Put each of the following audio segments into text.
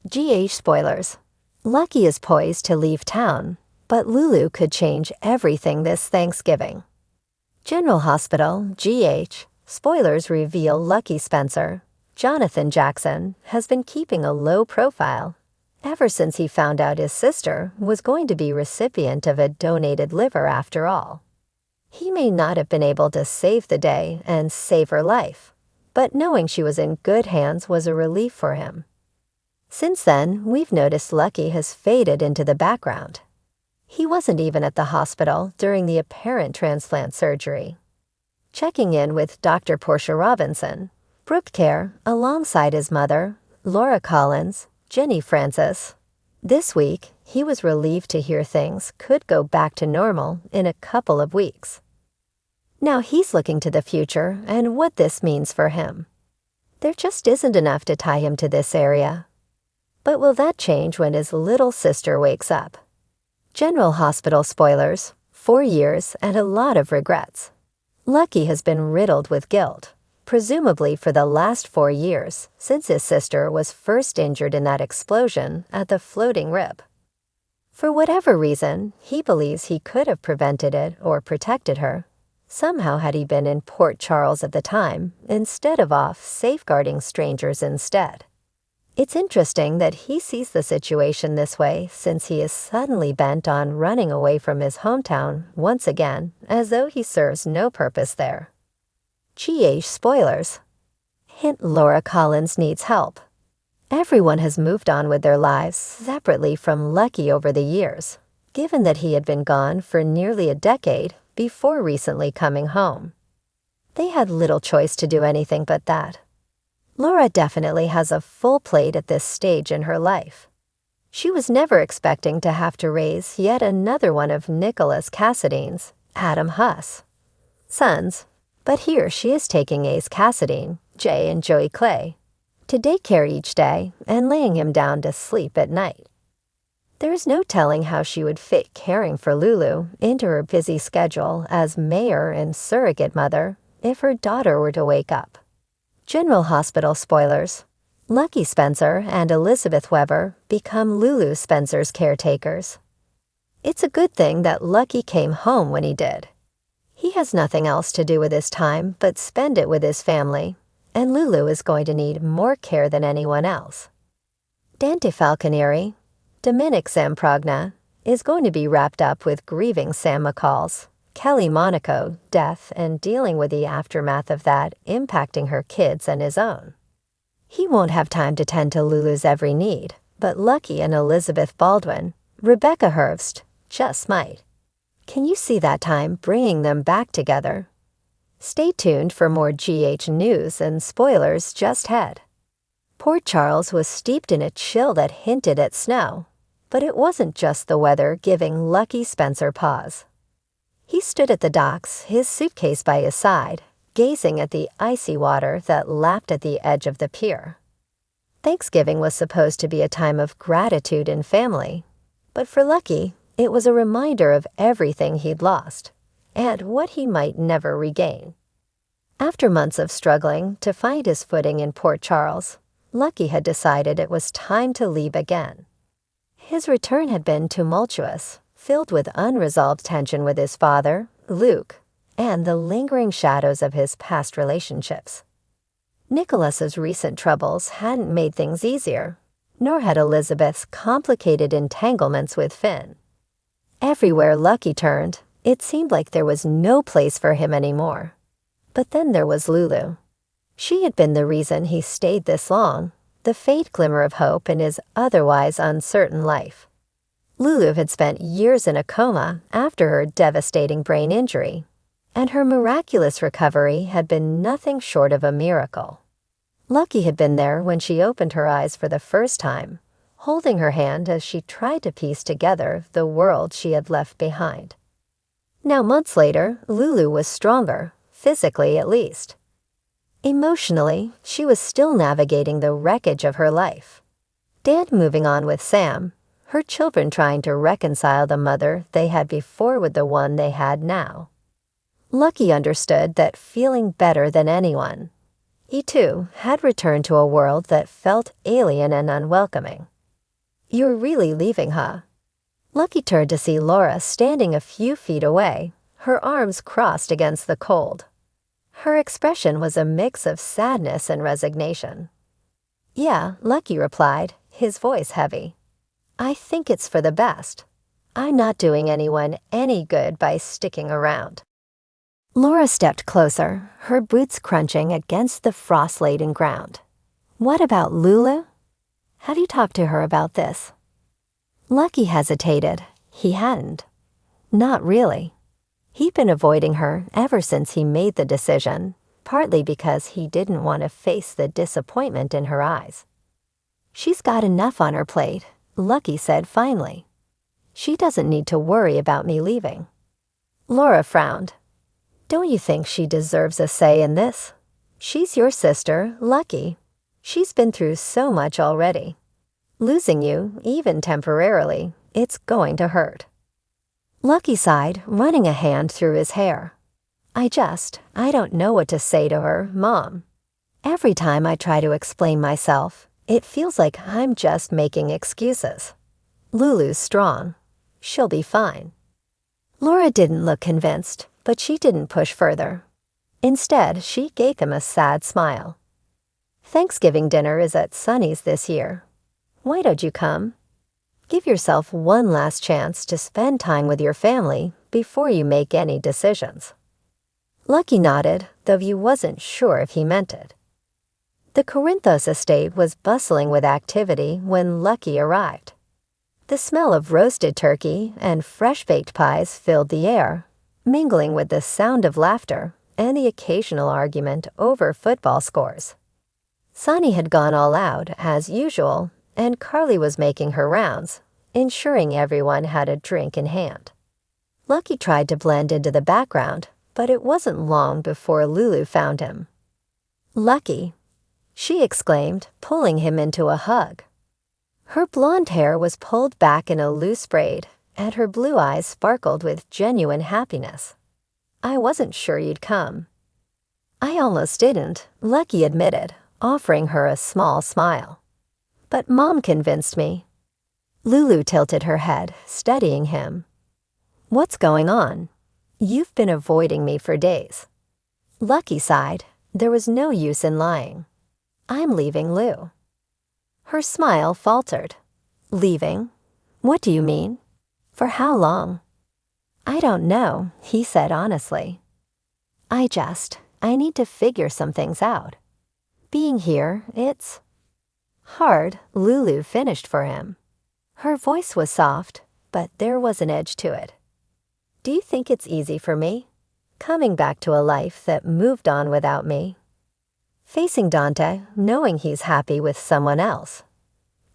GH spoilers. Lucky is poised to leave town, but Lulu could change everything this Thanksgiving. General Hospital, GH, spoilers reveal Lucky Spencer, Jonathan Jackson, has been keeping a low profile ever since he found out his sister was going to be recipient of a donated liver after all. He may not have been able to save the day and save her life, but knowing she was in good hands was a relief for him. Since then, we've noticed Lucky has faded into the background. He wasn't even at the hospital during the apparent transplant surgery. Checking in with Dr. Portia Robinson, Brooke Care, alongside his mother, Laura Collins, Jenny Francis. This week, he was relieved to hear things could go back to normal in a couple of weeks. Now he's looking to the future and what this means for him. There just isn't enough to tie him to this area. But will that change when his little sister wakes up? General Hospital spoilers, 4 years and a lot of regrets. Lucky has been riddled with guilt, presumably for the last 4 years, since his sister was first injured in that explosion at the floating rib. For whatever reason, he believes he could have prevented it or protected her. Somehow had he been in Port Charles at the time, instead of off safeguarding strangers instead. It's interesting that he sees the situation this way since he is suddenly bent on running away from his hometown once again, as though he serves no purpose there. GH spoilers. Hint: Laura Collins needs help. Everyone has moved on with their lives separately from Lucky over the years, given that he had been gone for nearly a decade before recently coming home. They had little choice to do anything but that. Laura definitely has a full plate at this stage in her life. She was never expecting to have to raise yet another one of Nicholas Cassadine's, Adam Huss, sons, but here she is taking Ace Cassadine, Jay and Joey Clay, to daycare each day and laying him down to sleep at night. There is no telling how she would fit caring for Lulu into her busy schedule as mayor and surrogate mother if her daughter were to wake up. General Hospital spoilers. Lucky Spencer and Elizabeth Weber become Lulu Spencer's caretakers. It's a good thing that Lucky came home when he did. He has nothing else to do with his time but spend it with his family, and Lulu is going to need more care than anyone else. Dante Falconieri, Dominic Zamprogna, is going to be wrapped up with grieving Sam McCall's Kelly Monaco death and dealing with the aftermath of that impacting her kids and his own. He won't have time to tend to Lulu's every need, but Lucky and Elizabeth Baldwin, Rebecca Herbst, just might. Can you see that time bringing them back together? Stay tuned for more GH news and spoilers just ahead. Port Charles was steeped in a chill that hinted at snow, but it wasn't just the weather giving Lucky Spencer pause. He stood at the docks, his suitcase by his side, gazing at the icy water that lapped at the edge of the pier. Thanksgiving was supposed to be a time of gratitude and family, but for Lucky, it was a reminder of everything he'd lost and what he might never regain. After months of struggling to find his footing in Port Charles, Lucky had decided it was time to leave again. His return had been tumultuous, filled with unresolved tension with his father, Luke, and the lingering shadows of his past relationships. Nicholas's recent troubles hadn't made things easier, nor had Elizabeth's complicated entanglements with Finn. Everywhere Lucky turned, it seemed like there was no place for him anymore. But then there was Lulu. She had been the reason he stayed this long, the faint glimmer of hope in his otherwise uncertain life. Lulu had spent years in a coma after her devastating brain injury, and her miraculous recovery had been nothing short of a miracle. Lucky had been there when she opened her eyes for the first time, holding her hand as she tried to piece together the world she had left behind. Now, months later, Lulu was stronger, physically at least. Emotionally, she was still navigating the wreckage of her life. Dad moving on with Sam, her children trying to reconcile the mother they had before with the one they had now. Lucky understood that feeling better than anyone. He, too, had returned to a world that felt alien and unwelcoming. You're really leaving, huh? Lucky turned to see Laura standing a few feet away, her arms crossed against the cold. Her expression was a mix of sadness and resignation. Yeah, Lucky replied, his voice heavy. I think it's for the best. I'm not doing anyone any good by sticking around. Laura stepped closer, her boots crunching against the frost-laden ground. What about Lulu? Have you talked to her about this? Lucky hesitated. He hadn't. Not really. He'd been avoiding her ever since he made the decision, partly because he didn't want to face the disappointment in her eyes. She's got enough on her plate, Lucky said finally. She doesn't need to worry about me leaving. Laura frowned. Don't you think she deserves a say in this? She's your sister, Lucky. She's been through so much already. Losing you, even temporarily, it's going to hurt. Lucky sighed, running a hand through his hair. I don't know what to say to her, Mom. Every time I try to explain myself, it feels like I'm just making excuses. Lulu's strong. She'll be fine. Laura didn't look convinced, but she didn't push further. Instead, she gave him a sad smile. Thanksgiving dinner is at Sunny's this year. Why don't you come? Give yourself one last chance to spend time with your family before you make any decisions. Lucky nodded, though he wasn't sure if he meant it. The Corinthos estate was bustling with activity when Lucky arrived. The smell of roasted turkey and fresh-baked pies filled the air, mingling with the sound of laughter and the occasional argument over football scores. Sunny had gone all out, as usual, and Carly was making her rounds, ensuring everyone had a drink in hand. Lucky tried to blend into the background, but it wasn't long before Lulu found him. Lucky, she exclaimed, pulling him into a hug. Her blonde hair was pulled back in a loose braid, and her blue eyes sparkled with genuine happiness. I wasn't sure you'd come. I almost didn't, Lucky admitted, offering her a small smile. But Mom convinced me. Lulu tilted her head, studying him. What's going on? You've been avoiding me for days. Lucky sighed. There was no use in lying. I'm leaving Lou. Her smile faltered. Leaving? What do you mean? For how long? I don't know, he said honestly. I need to figure some things out. Being here, it's hard, Lulu finished for him. Her voice was soft, but there was an edge to it. Do you think it's easy for me? Coming back to a life that moved on without me. Facing Dante, knowing he's happy with someone else.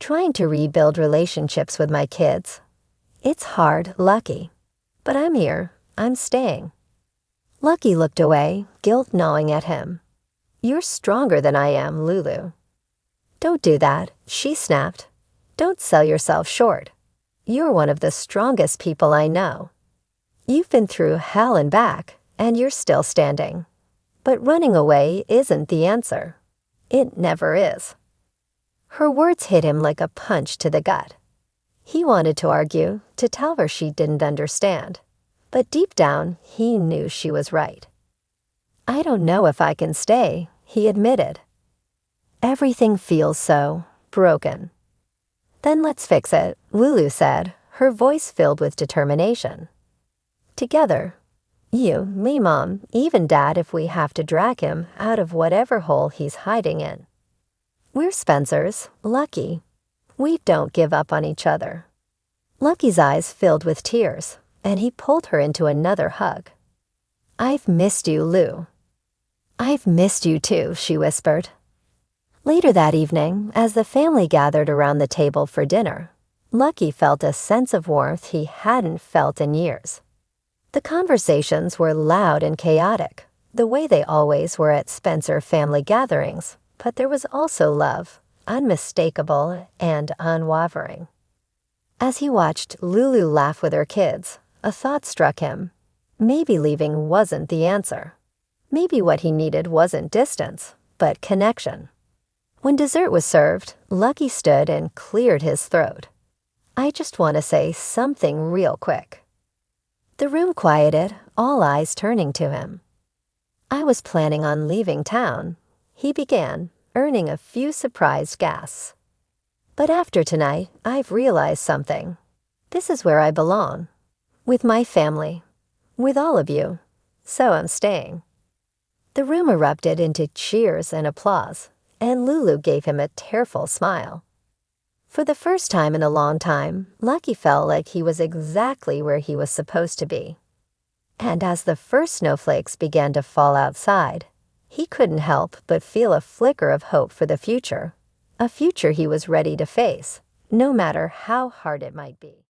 Trying to rebuild relationships with my kids. It's hard, Lucky. But I'm here. I'm staying. Lucky looked away, guilt gnawing at him. You're stronger than I am, Lulu. Don't do that, she snapped. Don't sell yourself short. You're one of the strongest people I know. You've been through hell and back, and you're still standing. But running away isn't the answer. It never is. Her words hit him like a punch to the gut. He wanted to argue, to tell her she didn't understand. But deep down, he knew she was right. I don't know if I can stay, he admitted. Everything feels so broken. Then let's fix it, Lulu said, her voice filled with determination. Together. You, me, Mom, even Dad if we have to drag him out of whatever hole he's hiding in. We're Spencers, Lucky. We don't give up on each other. Lucky's eyes filled with tears, and he pulled her into another hug. I've missed you, Lou. I've missed you too, she whispered. Later that evening, as the family gathered around the table for dinner, Lucky felt a sense of warmth he hadn't felt in years. The conversations were loud and chaotic, the way they always were at Spencer family gatherings, but there was also love, unmistakable and unwavering. As he watched Lulu laugh with her kids, a thought struck him. Maybe leaving wasn't the answer. Maybe what he needed wasn't distance, but connection. When dessert was served, Lucky stood and cleared his throat. I just want to say something real quick." The room quieted, all eyes turning to him. "I was planning on leaving town," he began, earning a few surprised gasps. "But after tonight, I've realized something. This is where I belong. With my family. With all of you. So I'm staying." The room erupted into cheers and applause, and Lulu gave him a tearful smile. For the first time in a long time, Lucky felt like he was exactly where he was supposed to be. And as the first snowflakes began to fall outside, he couldn't help but feel a flicker of hope for the future, a future he was ready to face, no matter how hard it might be.